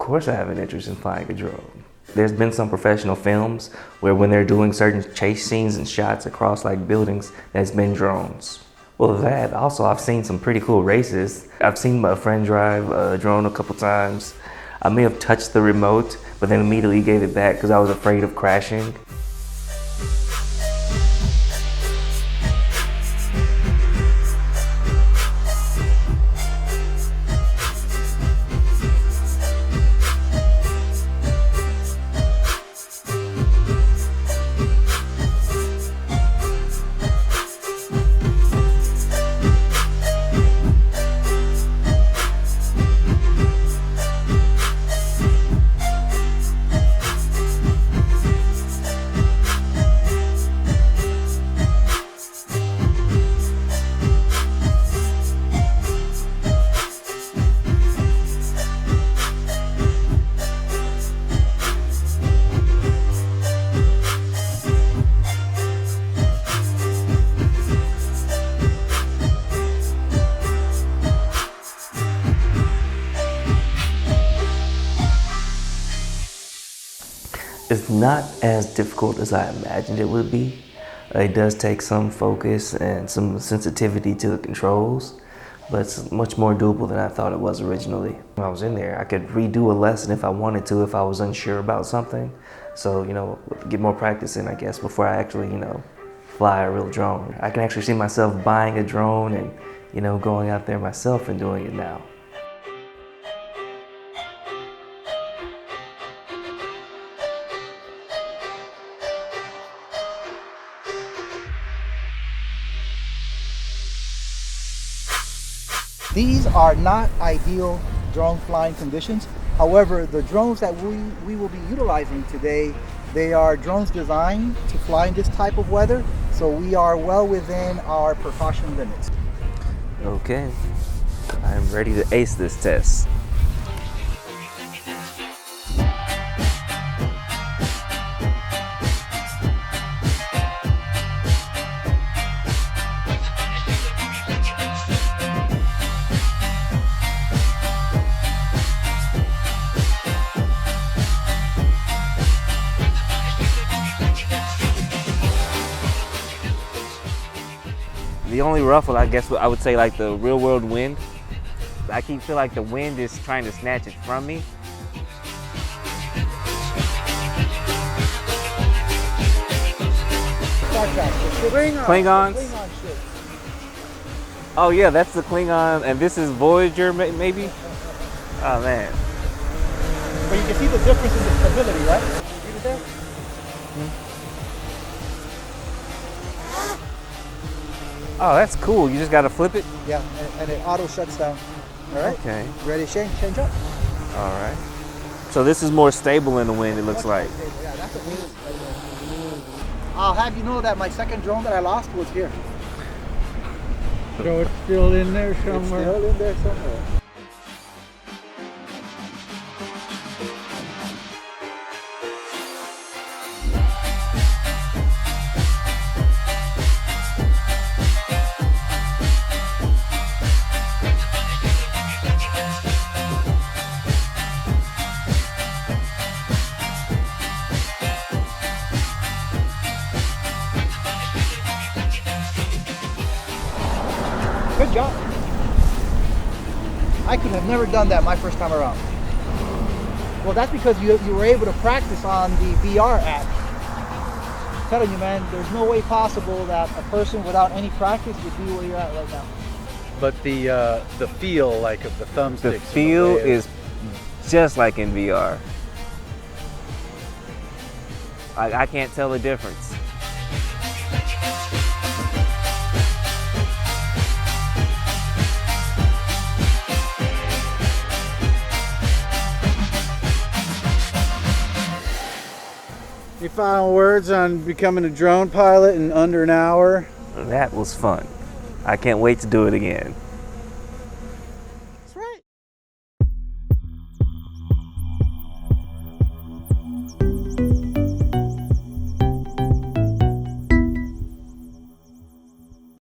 course I have an interest in flying a drone. There's been some professional films where when they're doing certain chase scenes and shots across like buildings, there's been drones. Well, that, also I've seen some pretty cool races. I've seen my friend drive a drone a couple times. I may have touched the remote, but then immediately gave it back because I was afraid of crashing. It's not as difficult as I imagined it would be. It does take some focus and some sensitivity to the controls, but it's much more doable than I thought it was originally. When I was in there, I could redo a lesson if I wanted to, if I was unsure about something. So, get more practice in, I guess, before I actually, fly a real drone. I can actually see myself buying a drone and, going out there myself and doing it now. These are not ideal drone flying conditions. However, the drones that we will be utilizing today, they are drones designed to fly in this type of weather, so we are well within our precaution limits. Okay, I'm ready to ace this test. The only ruffle, I guess, I would say like the real world wind. I feel like the wind is trying to snatch it from me. Klingons? Oh yeah, that's the Klingon, and this is Voyager, maybe? Oh man. But you can see the difference in the stability, right? See it there? Oh, that's cool. You just gotta flip it? Yeah, and it auto shuts down. All right? Okay. Ready to change up? All right. So this is more stable in the wind, it looks like. Yeah, that's amazing. I'll have you know that my second drone that I lost was here. So it's still in there somewhere? It's still in there somewhere. Good job. I could have never done that my first time around. Well, that's because you were able to practice on the VR app. I'm telling you, man, there's no way possible that a person without any practice would be where you're at right now. But the feel, like of the thumbsticks. The feel is just like in VR. I can't tell the difference. Your final words on becoming a drone pilot in under an hour? That was fun. I can't wait to do it again.